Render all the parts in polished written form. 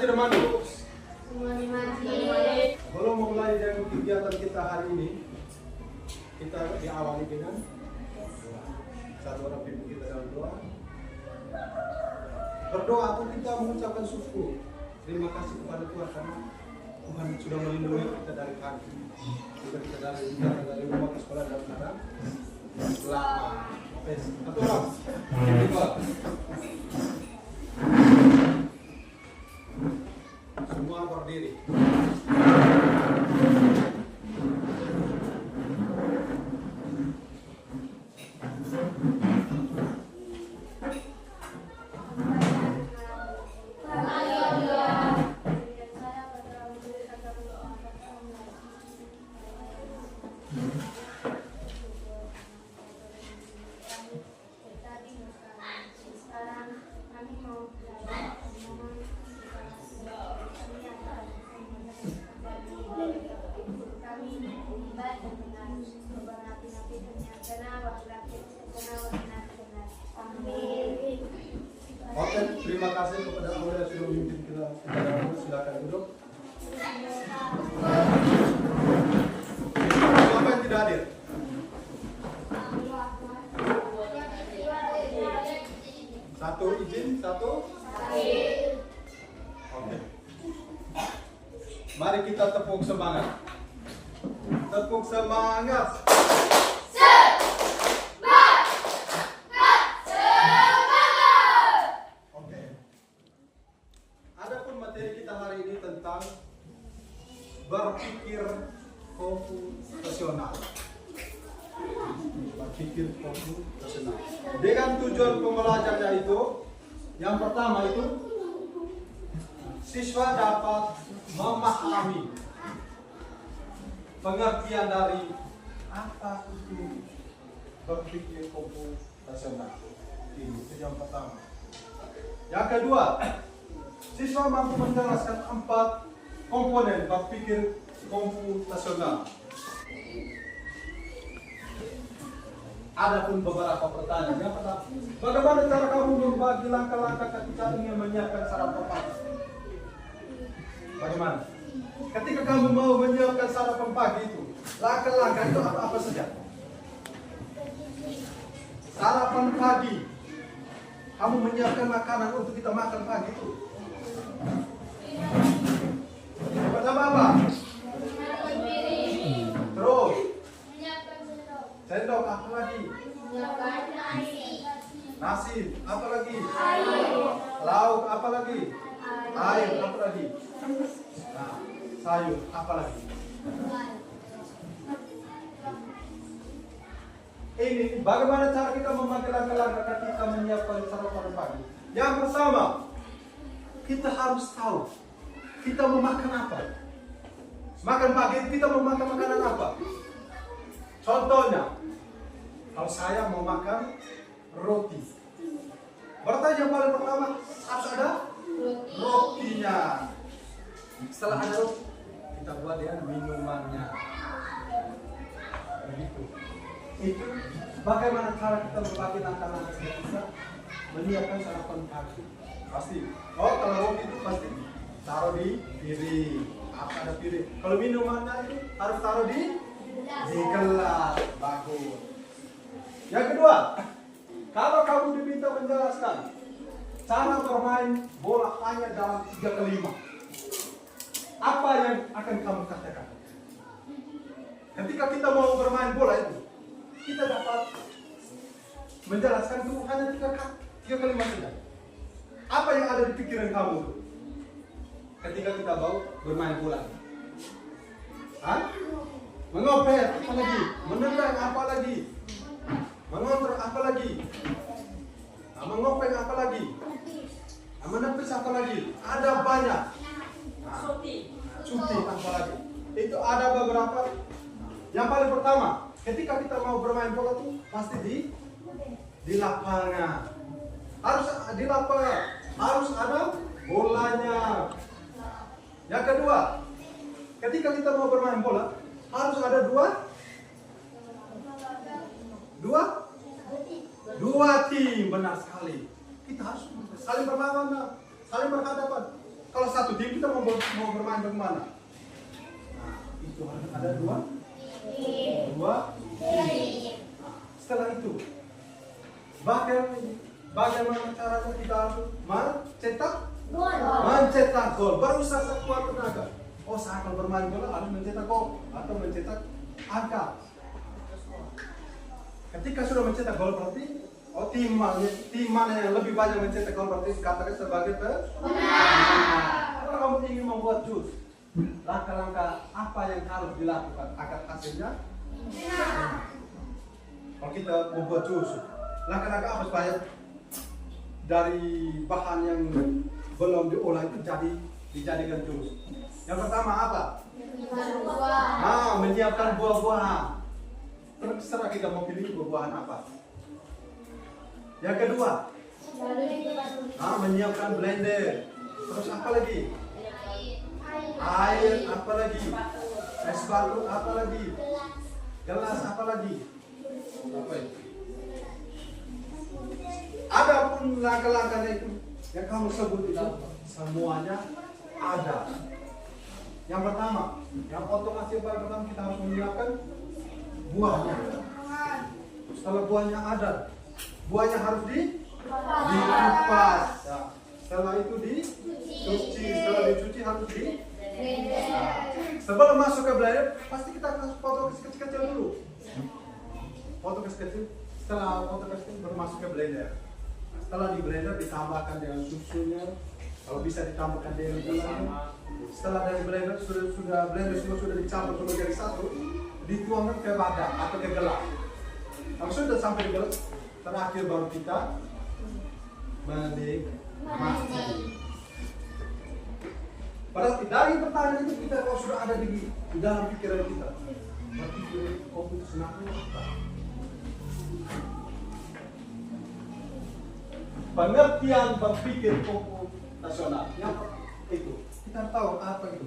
sudah mandu? Semuanya mandi. Belum mulai dengan kegiatan kita hari ini, kita diawali dengan satu orang pimpin kita dalam doa. Berdoa atau kita mengucapkan syukur. Terima kasih kepada Tuhan karena Tuhan sudah melindungi kita dari kaki, juga kita dari rumah ke sekolah dan sekarang lama. Satu orang, dua. Semua berdiri. Oke, terima kasih kepada Allah yang sudah memimpin kita. Silakan duduk. Siapa yang tidak hadir? Satu izin, satu. Oke. Mari kita tepuk semangat. Tepuk semangat. Berpikir komputasional. Berpikir komputasional. Dengan tujuan pembelajarannya itu, yang pertama itu siswa dapat memahami pengertian dari apa itu berpikir komputasional. Itu yang pertama. Yang kedua, siswa mampu menjelaskan 4 komponen berpikir komputasional. Ada pun beberapa pertanyaan. Yang pertama, bagaimana cara kamu membagi langkah-langkah ketika ingin menyiapkan sarapan pagi? Bagaimana? Ketika kamu mau menyiapkan sarapan pagi itu, langkah-langkah itu apa saja? Sarapan pagi, kamu menyiapkan makanan untuk kita makan pagi itu. Pertama apa? Terus sendok, apa lagi? Nasi, apa lagi? Lauk, apa lagi? Air, apa lagi? Nah, sayur, apa lagi? Ini bagaimana cara kita memakai langkah-langkah ketika menyiapkan sarapan pagi? Yang pertama, kita harus tahu kita mau makan apa. Makan pagi kita mau makan makanan apa? Contohnya, kalau saya mau makan roti, berarti yang paling pertama harus ada rotinya. Setelah ada roti, kita buat dengan minumannya. Begitu. Itu bagaimana cara kita berbagi langkah-langkah kita menyiapkan sarapan pagi. Pasti. Oh, kalau roti itu pasti taruh di piring. Apa ada piring? Kalau minumannya itu harus taruh di gelas. Bagus. Yang kedua, kalau kamu diminta menjelaskan cara bermain bola hanya dalam 3 kalimat, apa yang akan kamu katakan? Ketika kita mau bermain bola itu, kita dapat menjelaskan itu hanya 3 kalimat saja. Apa yang ada di pikiran kamu ketika kita mau bermain bola? Hah? Mengopet, apa lagi? Menendang, apa lagi? Mengontrol, apa lagi? Mengopeng, apa lagi? Menepis, apa lagi? Ada banyak. Cuti, apa lagi? Itu ada beberapa. Yang paling pertama, ketika kita mau bermain bola itu pasti di lapangan. Harus di lapangan, harus ada bolanya. Yang kedua, ketika kita mau bermain bola harus ada dua tim, benar sekali. Kita harus saling berlawanan, saling berhadapan. kalau satu tim kita mau bermain bagaimana? Nah, itu harus ada dua tim. Nah, setelah itu, bagaimana caranya kita mencetak gol? Berusaha sekuat tenaga. Oh, saya akan bermain bola harus mencetak gol atau mencetak angka. Ketika sudah mencetak gol berarti tim mana yang lebih banyak mencetak gol berarti dikatakan sebagai pemenang. Kalau kamu ingin membuat jus, langkah-langkah apa yang harus dilakukan agar hasilnya? Kalau kita membuat jus, langkah-langkah apa supaya dari bahan yang belum diolah itu dijadikan jus? Yang pertama apa? Menyiapkan buah-buahan. Terserah kita mau pilih buah-buahan apa. Yang kedua, menyiapkan blender. Terus apa lagi? Air apa lagi? Es batu apa lagi? Gelas apa lagi? Apa itu? Adapun langkah-langkahnya itu yang kamu sebut itu semuanya ada. Yang pertama, yang otomatis pertama kita harus menyiapkan buahnya. Setelah buahnya ada, buahnya harus dikupas. Ya. Setelah itu dicuci, setelah dicuci harus sebelum masuk ke blender, pasti kita harus potong kecil-kecil dulu. Potong kecil-kecil, setelah potong kecil baru masuk ke blender. Setelah di blender ditambahkan dengan susunya, kalau bisa ditambahkan dengan gulanya. Setelah dari blender sudah dicampur semua jadi satu, dituangkan ke wadah atau ke gelas. Kalau sudah sampai di gelas, terakhir baru kita menikmati. Berarti dari pertanyaan itu kita kalau sudah ada di dalam pikiran kita, berpikir komputasional apa? Pengertian berpikir komputasional yang itu kita tahu apa itu.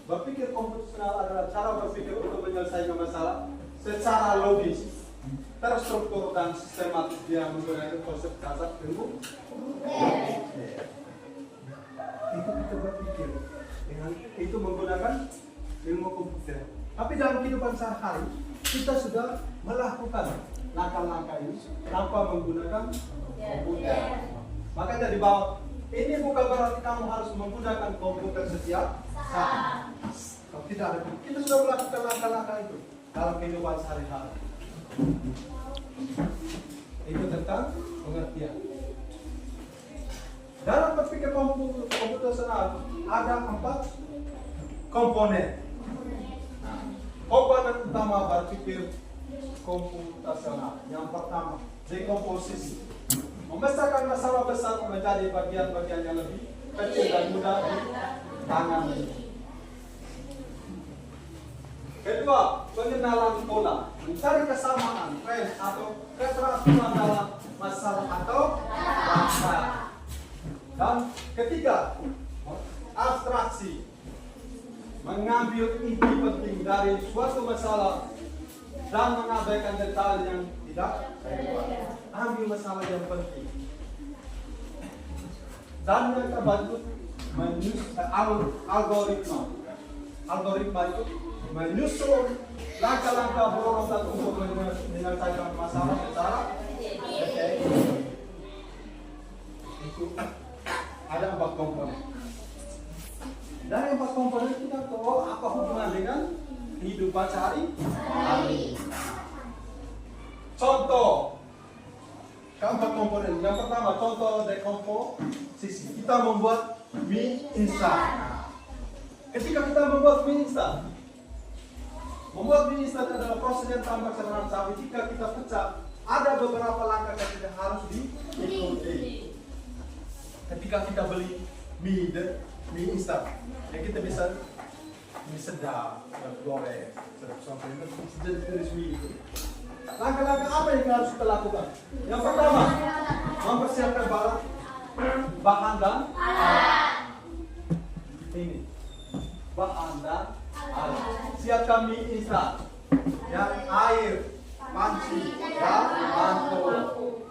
Berpikir komputasional adalah cara berpikir untuk menyelesaikan masalah secara logis, terstruktur dan sistematis. Dia menggunakan konsep dasar ilmu. Itu kita berpikir dengan itu menggunakan ilmu komputer. Tapi dalam kehidupan sehari-hari kita sudah melakukan langkah-langkah ini tanpa menggunakan komputer. Makanya di bawah ini bukan berarti kamu harus menggunakan komputer setiap saat. Kalau tidak ada, kita sudah melakukan langkah-langkah itu dalam kehidupan sehari-hari. Itu tentang pengertian. Dalam berpikir komputasional ada 4 komponen. Komponen utama berpikir komputasional. Yang pertama, dekomposisi. Membesarkan masalah besar menjadi bagian-bagian yang lebih kecil dan mudah ditangani. Kedua, pengenalan pola. Mencari kesamaan, tren atau keteraturan dalam masalah atau bangsa. Dan ketiga, abstraksi. Mengambil inti penting dari suatu masalah dan mengabaikan detail yang tidak relevan. Ambil masalah yang penting. Dan yang terbantu algoritma. Algoritma itu menyusun langkah-langkah berurutan untuk menyelesaikan masalah secara efektif. Itu ada 4 komponen. Dari 4 komponen kita tahu apa hubungan dengan kehidupan sehari-hari. Contoh, keempat komponen. Yang pertama, contoh dekomposisi. Kita membuat mie instan. Ketika kita membuat mie instan adalah proses yang tampak sederhana. Tapi jika kita pecah, ada beberapa langkah yang tidak harus diikuti. Ketika kita beli mie instan, yang kita bisa mie sedap, goreng, sedap sampai jenis mie itu. Langkah-langkah apa yang harus kita lakukan? Yang pertama, mempersiapkan bahan dan alat. Ini bahan dan alat. Siapkan mie instan, yang air, panci, dan mangkuk.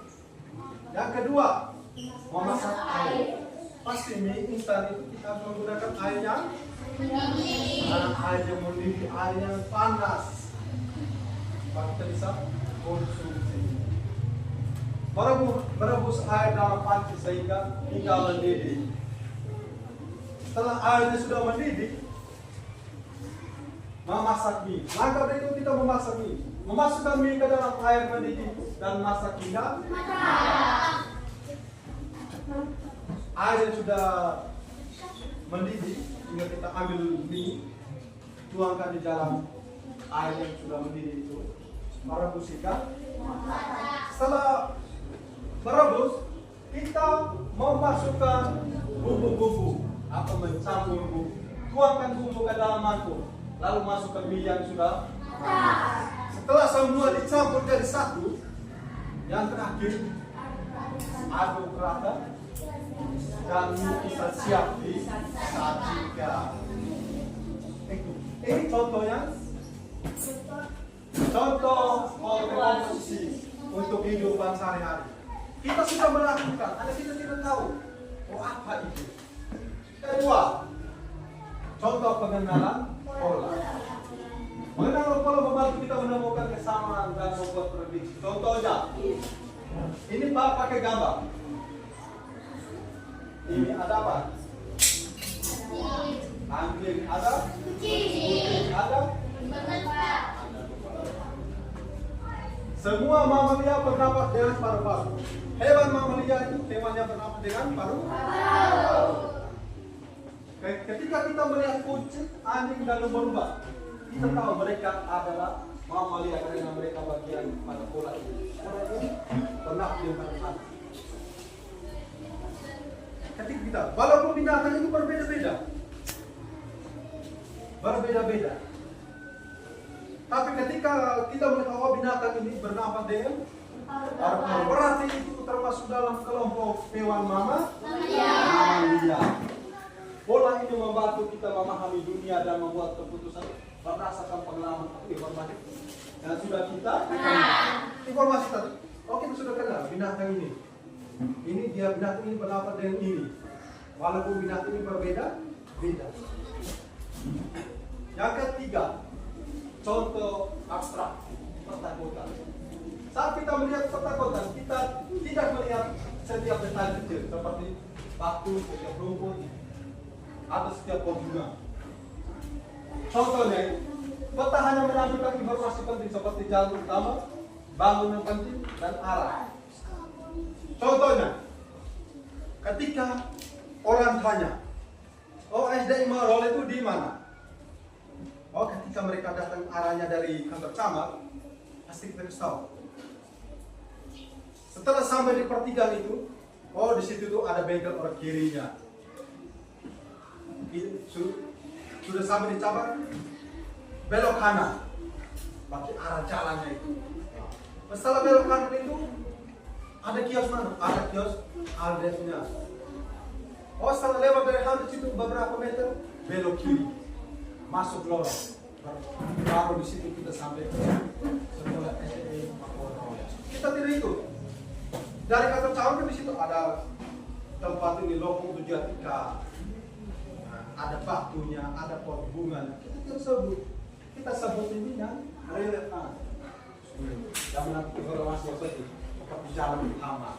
Yang kedua, memasak air. pasti mie instan itu kita harus menggunakan air yang air yang mendidih, air yang panas. Maka kita bisa konsumsi. Merebus air dalam panci sehingga hingga mendidih. Setelah airnya sudah mendidih, memasak mie. Langkah berikut kita memasak mie. Memasukkan mie ke dalam air mendidih dan masak hingga air yang sudah mendidih, hingga kita ambil mie, tuangkan di dalam air yang sudah mendidih itu, merebus ikan. Setelah merebus, kita memasukkan bumbu-bumbu atau mencampur bumbu. Tuangkan bumbu ke dalam mangkuk, lalu masukkan mie yang sudah. Setelah semua dicampur jadi satu, yang terakhir aduk rata dan mie bisa siap disajikan. Ini contohnya, contoh komposisi untuk kehidupan sehari-hari. Kita sudah melakukan, ada kita tidak tahu. Oh apa itu? Kedua, contoh pengenalan pola. Mengenal pola membantu kita menemukan kesamaan dan membuat prediksi. Contohnya, ini Pak pakai gambar. Ini ada apa? Anjing ada? Kucing ada? Semua mamalia bernapas dengan paru-paru. Hewan mamalia itu hewan yang bernapas dengan paru-paru. Ketika kita melihat kucing, anjing dan lumba-lumba, kita tahu mereka adalah mamalia karena mereka bagian pada pola ini. Bernapas dengan paru-paru. Ketika kita, walaupun binatang itu berbeda-beda, tapi ketika kita melihat binatang ini bernafas dengan paru-paru, berarti itu termasuk dalam kelompok hewan mamalia. Pola ini membantu kita memahami dunia dan membuat keputusan berdasarkan pengalaman informatif yang sudah kita informasi tadi. Oh, kita sudah kenal binatang ini. Ini dia binatang ini bernafas dengan ini. Walaupun binatang ini berbeda. Yang ketiga, contoh abstrak, peta-kota. Saat kita melihat peta-kota, kita tidak melihat setiap detail kecil seperti batu, setiap rumput, atau setiap pohon bunga. Contohnya, peta hanya menampilkan informasi penting seperti jalan utama, bangunan penting, dan arah. Contohnya, ketika orang tanya, oh SDI Marol itu di mana? Oh, ketika mereka datang arahnya dari kantor camat, pasti kita tahu. Setelah sampai di pertigaan itu, oh di situ tuh ada bengkel orang kirinya. Sudah sampai di cabang, belok kanan, pakai arah jalannya itu. Setelah belok kanan itu, ada kios mana? Ada kios Aldes-nya. Oh, setelah lewat dari Aldes itu beberapa meter, belok kiri, masuk lorong. Baru di situ kita sampai sekolah SDI Marol. Kita tidak ikut. Dari kantor camat di situ ada tempat ini lopong tujuan ada batunya, ada pot bunga. Kita sebut ini yang relevan. Yang menanti informasi seperti seperti jalan utama.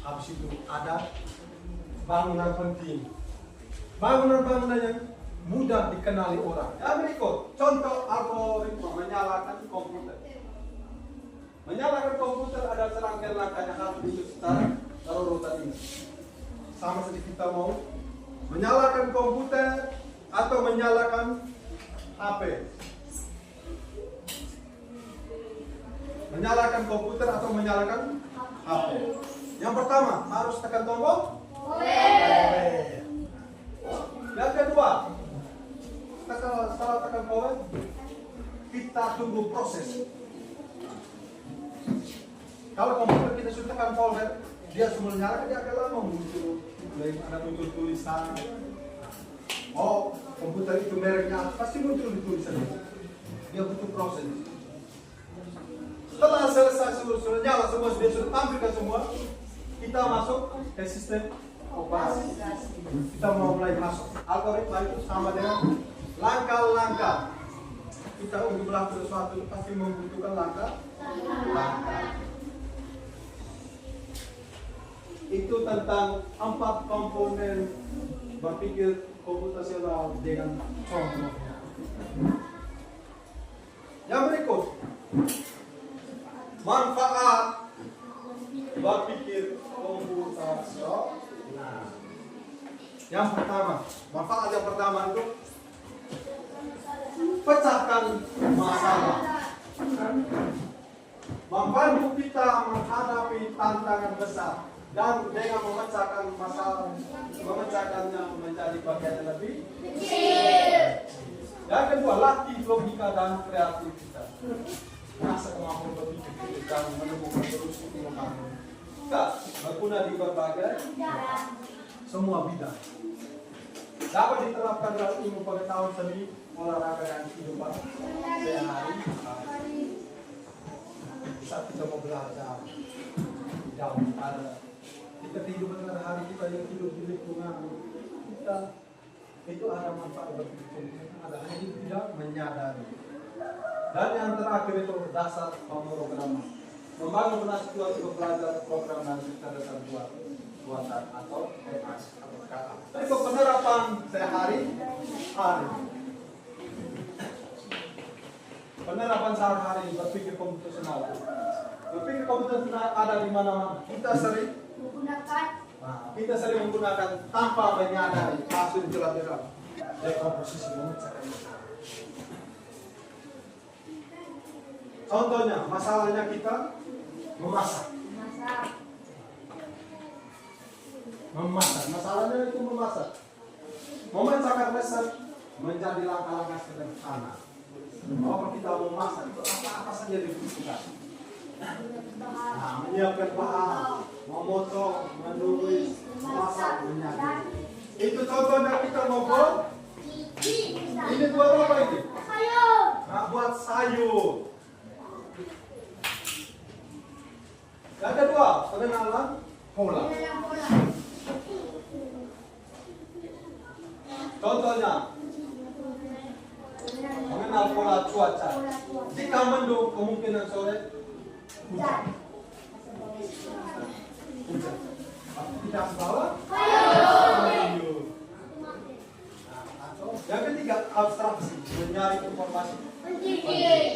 Habis itu ada bangunan penting, bangunan yang mudah dikenali orang. Ya berikut contoh algoritma menyalakan komputer. Menyalakan komputer ada serangkaian langkah yang harus diikuti secara berurutan ini. Sama seperti kita mau menyalakan komputer atau menyalakan HP. Menyalakan komputer atau menyalakan HP. Yang pertama harus tekan tombol V. Yang kedua, setelah tekan tombol kita tunggu proses. Kalau komputer kita sudah tekan tombol, dia semua nyala, dia akan lama muncul. Ada muncul tulisan. Oh, komputer itu mereknya pasti muncul di tulisan itu. Dia butuh proses. Setelah selesai sudah nyala semua, dia sudah tampilkan semua, kita masuk ke sistem operasi. Kita mau mulai masuk. Algoritma itu sama dengan langkah-langkah. Kita untuk melakukan sesuatu itu pasti membutuhkan langkah. Itu tentang 4 komponen berpikir komputasional dengan contohnya. Yang berikut, manfaat berpikir komputasional. Yang pertama, manfaat yang pertama itu pecahkan masalah. Membantu kita menghadapi tantangan besar dan dengan memecahkan masalah, memecahkannya menjadi bagian yang lebih kecil. Yang kedua, latih logika dan kreativitas. Rasa kemampuan berpikir dan menemukan solusi inovatif. Kita berguna di berbagai semua bidang. Dapat diterapkan dalam ilmu pengetahuan seni, olahraga dan kehidupan sehari-hari. Saat kita mau belajar, jauh ada kita kehidupan sehari-hari kita yang hidup di lingkungan kita itu ada manfaat berpikir, ada hanya tidak menyadari. Dan yang terakhir itu dasar pemrograman. Membangun situasi belajar program dan kecerdasan buatan atau PAS atau KA. Itu penerapan sehari-hari. Penerapan sehari-hari berpikir komputasional. Berpikir komputasional ada di mana-mana. Kita sering menggunakan tanpa menyadari hasil jelas-jelas dekomposisi memecahkan. Contohnya, masalahnya kita memasak. Masalahnya itu memasak. Memecahkan resep menjadi langkah-langkah sederhana. Kalau kita memasak itu apa saja dibutuhkan. Menyiapkan bahan, memotong, menulis, memasak, menyajikan. Itu contohnya kita ngobrol. Ini buat apa ini? Buat sayur. Yang kedua, pengenalan pola. Contohnya, mengenal pola cuaca. Jika mendung, kemungkinan sore hujan. Kita bawa sayur. Yang ketiga, abstraksi, mencari informasi.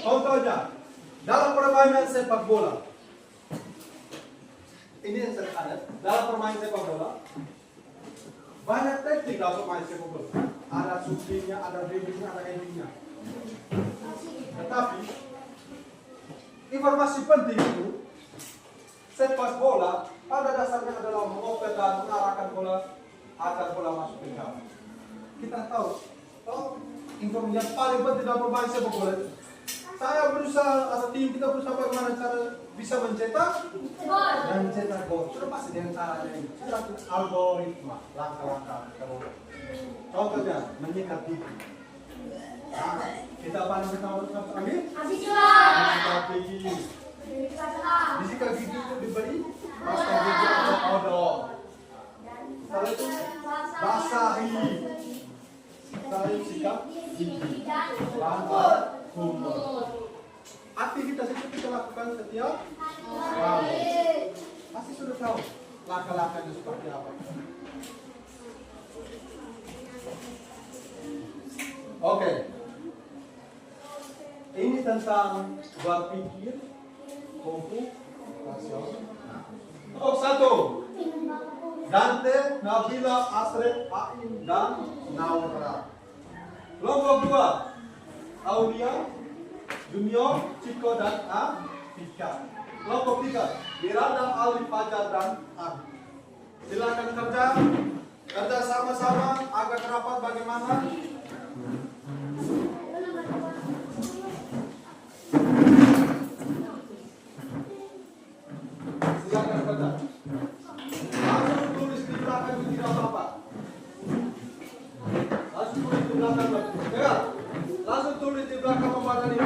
Contohnya, dalam permainan sepak bola. Ini yang ada dalam permainan sepak bola. Banyak teknik dalam permainan sepak bola. Ada shootingnya, ada dribblingnya, ada headingnya. Tetapi informasi penting itu sepak bola pada dasarnya adalah mengoper dan mengarahkan bola agar bola masuk ke gawang. Kita tahu, informasi yang paling penting dalam permainan sepak bola itu. Saya berusaha atau tim kita berusaha bagaimana cara bisa mencetak gol. Sudah pasti dengan caranya ini. Sudah algoritma, langkah-langkah. Contohnya menyikat gigi. Kita apa namanya ambil? Menyikat gigi. Disikat gigi itu diberi pasta gigi atau odol. Setelah itu basahi. Setelah itu sikat gigi. Langkah kumur. Aktivitas itu kita lakukan setiap hari. Pasti sudah tahu langkah-langkahnya seperti apa. Oke. Ini tentang berpikir komputasional. Kelompok 1. Dante, Nabila, Astrid, Ain, dan Naura. Kelompok 2. Aulia, Junior, Ciko, dan Atika. Kelompok 3. Miranda, Alif, Fajar, dan Abi. Silakan kerja sama-sama agar rapat bagaimana. Silakan kerja. Langsung tulis di belakang itu tidak apa-apa. Langsung tulis di belakang. Dengar. Langsung tulis di belakang pembahasan ini.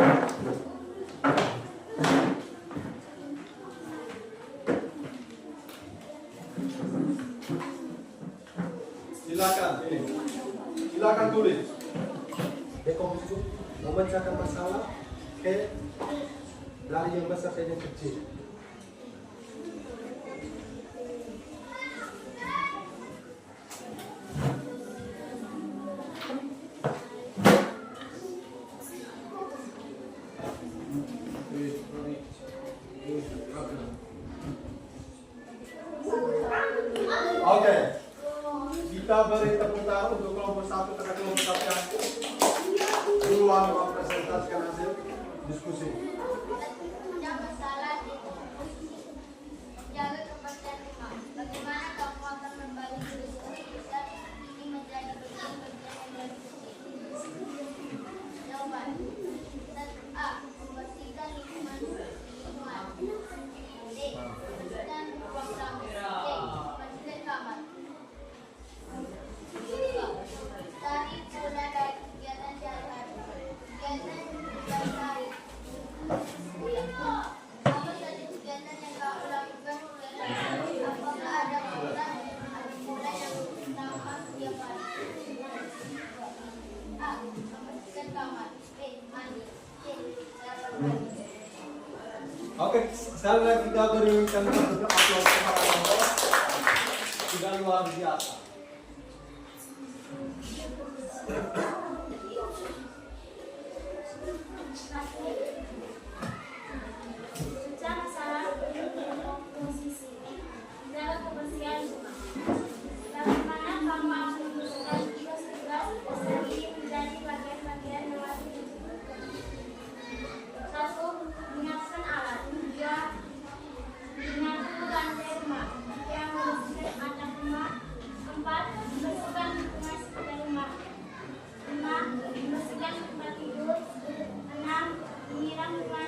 Silakan ini. Silakan tulis. Dekomposisi memecahkan masalah dari yang besar ke yang kecil. Oke, kita beri tepuk tangan untuk kelompok 1 karena kelompok 1 yang duluan mempresentasikan hasil diskusi. Jangan salah di komposisi. Jaga kepastian rumah. Bagaimana kamu akan membagi diskusi besar ini menjadi bagian-bagian yang lebih kecil? Jawaban. A. Membersihkan lingkungan. B. Membersihkan ruang tamu. C. Membersihkan kamar. Cari pola dari kegiatan sehari-hari. Kegiatan sehari-hari. Apa saja kegiatan yang kamu lakukan sehari-hari? Apakah ada pola yang utama setiap hari? A. Membersihkan kamar. B. Mandi. C. Sarapan pagi. Oke, sekarang kita berikan untuk upload kepada kelompok. Sudah luar biasa. Pecah masalah komposisi. Jaga kebersihan rumah. Bagaimana kamu akan menyusun tugas-tugas besar ini menjadi bagian-bagian yang wajib dilakukan? 1. Menyiapkan alat. 2. Menyapu lantai rumah. 3. Membersihkan atap rumah. 4. Membersihkan lingkungan sekitar rumah. 5. Membersihkan tempat tidur. 6. Menyiram rumah.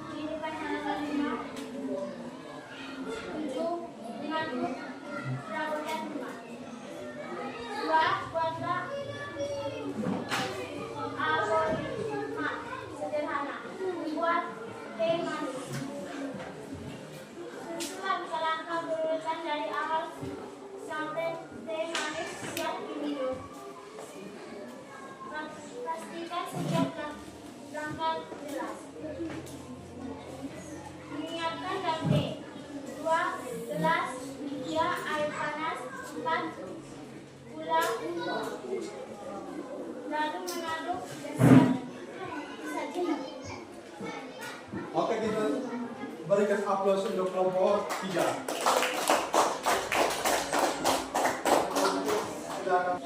Menghidupkan halaman rumah. 7. Mengatur perabotan rumah. 2. Buatlah algoritma sederhana. Membuat teh manis. Susun langkah berurutan dari awal sampai teh manis siap diminum. Pastikan setiap langkah jelas. Menyiapkan latte. 2. Gelas. 3. Air panas. 4. Gula. Lalu menaduk dan disajikan. Oke, kita berikan aplaus untuk kelompok 3. Silakan.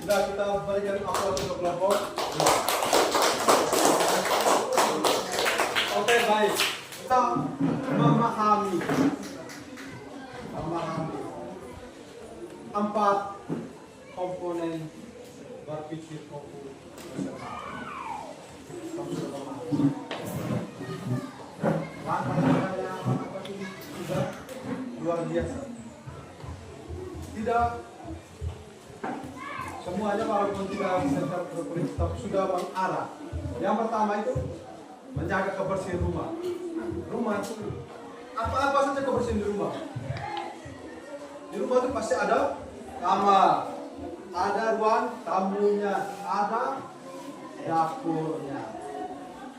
Sudah kita berikan aplaus untuk kelompok. Oke, baik. Kita memahami 4 komponen berpikir fokus konsentrasi. Kamu sudah memahami. Langkah-langkahnya apa ini sudah luar biasa. Tidak semuanya walaupun tidak secara berpolitik tapi sudah mengarah. Yang pertama itu menjaga kebersihan rumah. Rumah itu apa saja kebersihan di rumah. Di rumah itu pasti ada kamar, ada ruang tamunya, ada dapurnya.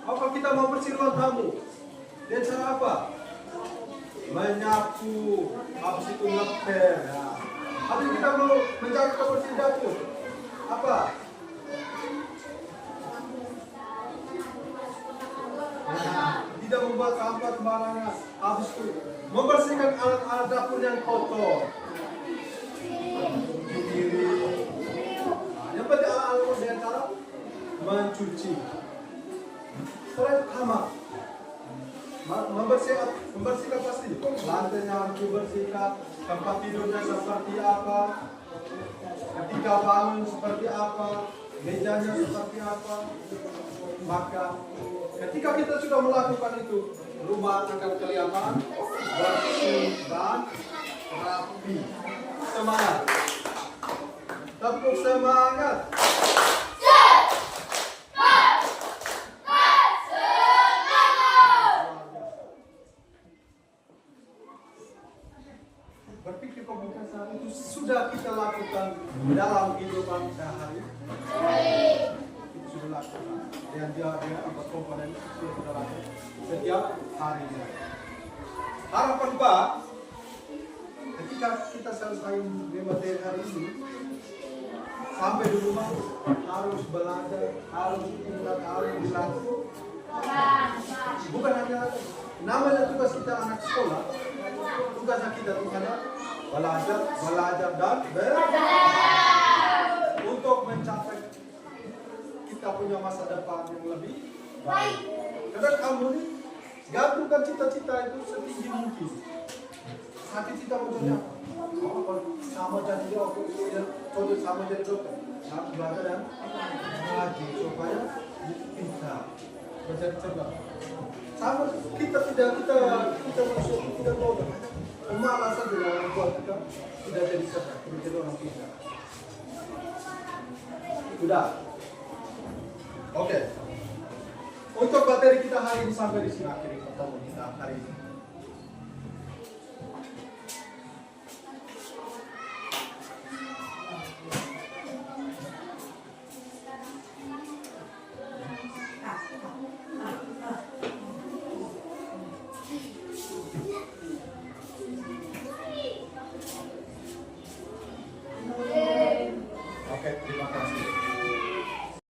Apa kita mau bersih ruang tamu? Dengan cara apa? Menyapu, habis itu ngepel. Ya. Habis kita mau menjaga kebersihan dapur. Apa? Nah, tidak membuat sampah sembarangan. Habis itu membersihkan alat-alat dapur yang kotor. Diri. Nah, yang penting alat-alat dengan cara mencuci. Setelah itu kamar. Membersihkan pasti. Lantainya harus dibersihkan. Tempat tidurnya seperti apa. Ketika bangun seperti apa. Mejanya seperti apa. Maka ketika kita sudah melakukan itu, rumah akan kelihatan bersih dan rapi. Semangat. Tepuk semangat. Berpikir kompetensi itu sudah kita lakukan dalam kehidupan sehari. Itu sudah lakukan. Dan dia empat komponen itu sudah kita lakukan setiap harinya. Harapan Pak, ketika kita selesai materi hari ini, sampai di rumah harus belajar, harus ingat, harus dilatih. Bukan hanya namanya tugas kita anak sekolah, tugasnya kita bukan belajar dan belajar untuk mencapai kita punya masa depan yang lebih baik. Karena kamu ini gantungkan cita-cita itu setinggi mungkin. Hati cita mau jadi apa? Sama jadi dokter, sama jadi dokter. Harus belajar dan ngaji supaya kita menjadi cerdas. Sama kita masuk tidak tahu. Malas saja yang membuat kita tidak jadi cerdas, tidak jadi orang pintar. Sudah. Oke. Untuk materi kita hari ini sampai di sini akhirnya ketemu kita hari ini.